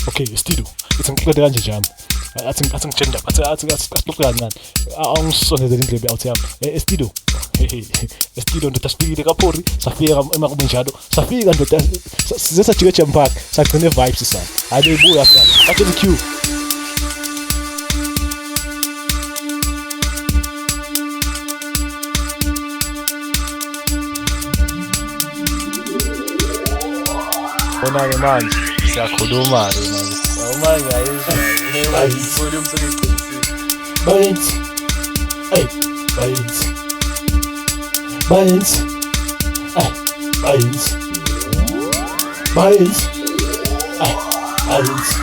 Okay, Stido. It's ngicede kanje jam. Athi ngigender. Athi asixoxe kancane. Awungisondezele indlebe out yami. Stido. Stido ndoda sifike kaphori, safika emakubunjalo. Safika ndoda size sajike jam park, sagcine vibes sana. Hayi bebuya sana. Athi the queue. Bona-ke manje siyakhuluma-ke manje. Awumanga volume seyiqinisile. Bayenzi. Hey, bayenzi. Bayenzi. Hey, bayenzi. Bayenzi. Hey, bayenzi.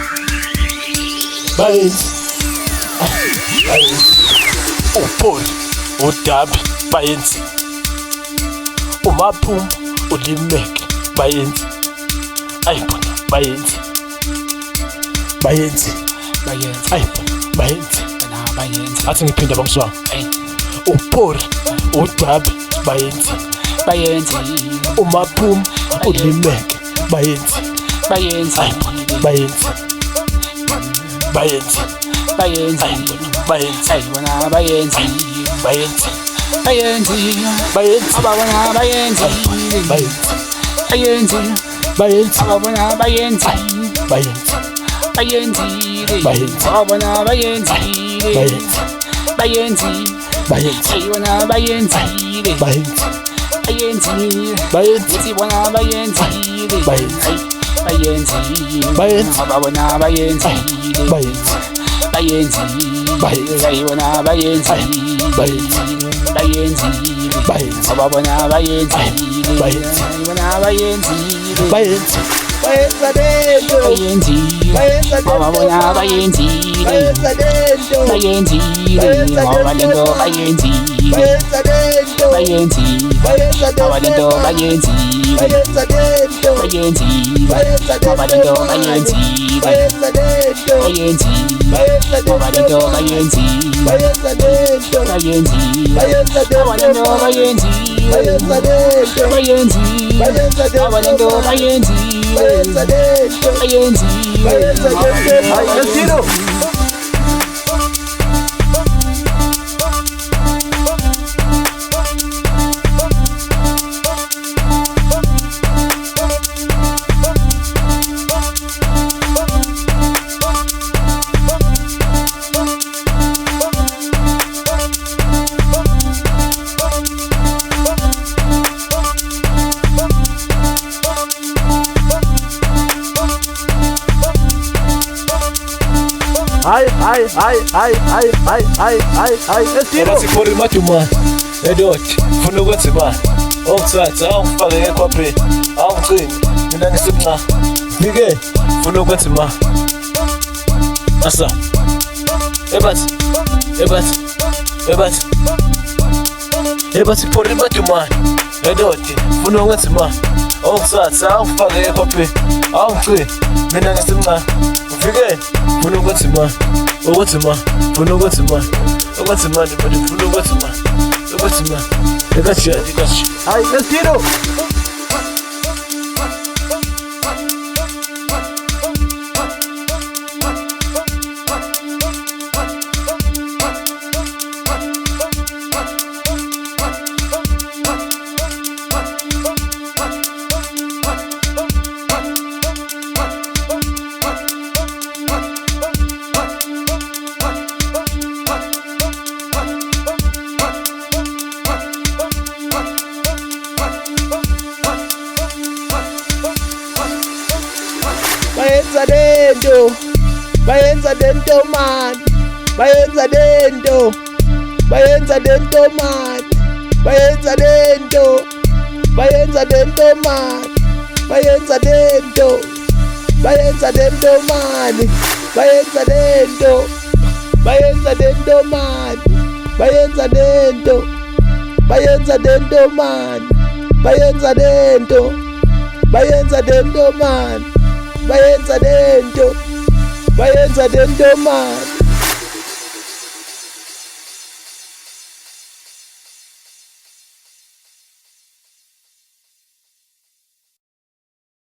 Bayenzi. Hey, bayenzi. Upholi, uDabi, bayenzi. Umaphumbu, uLimeke, bayenzi. Ayibona bayenzi ayibona bayenzi athi ngiphinda bamswanga uPaul uDabi bayenzi uMaphum uLimeke bayenzi ayibona bayenzi ayibona bayenzi ababona bayenzi ababona bayenzi ababona bayenzi ayibona bayenzi sibona bayenzi ababona bayenzi ayibona bayenzi ababona bayenzi ayibona bayenzi ababona bayenzi abalento bayenzi abalento bayenzi abalento bayenzi abalento bayenzi abalento bayenzi Sikhori maduma edot funa ukwenza imali ongithatha awungifake ekhwapheni awungicini mina ngisemncane ngike funa ukwenza imali asa ebathi khori maduma edot funa ukwenza imali ongithatha awungifake ekhwapheni awungicini mina ngisemncane ngike funa ukwenza imali funa ukwenza imali but funa ukwenza imali ekathi hayi Stido. Bayenza dento man, bayenza dento man, bayenza dento man, bayenza dento man, bayenza dento man, bayenza dento man, bayenza dento man.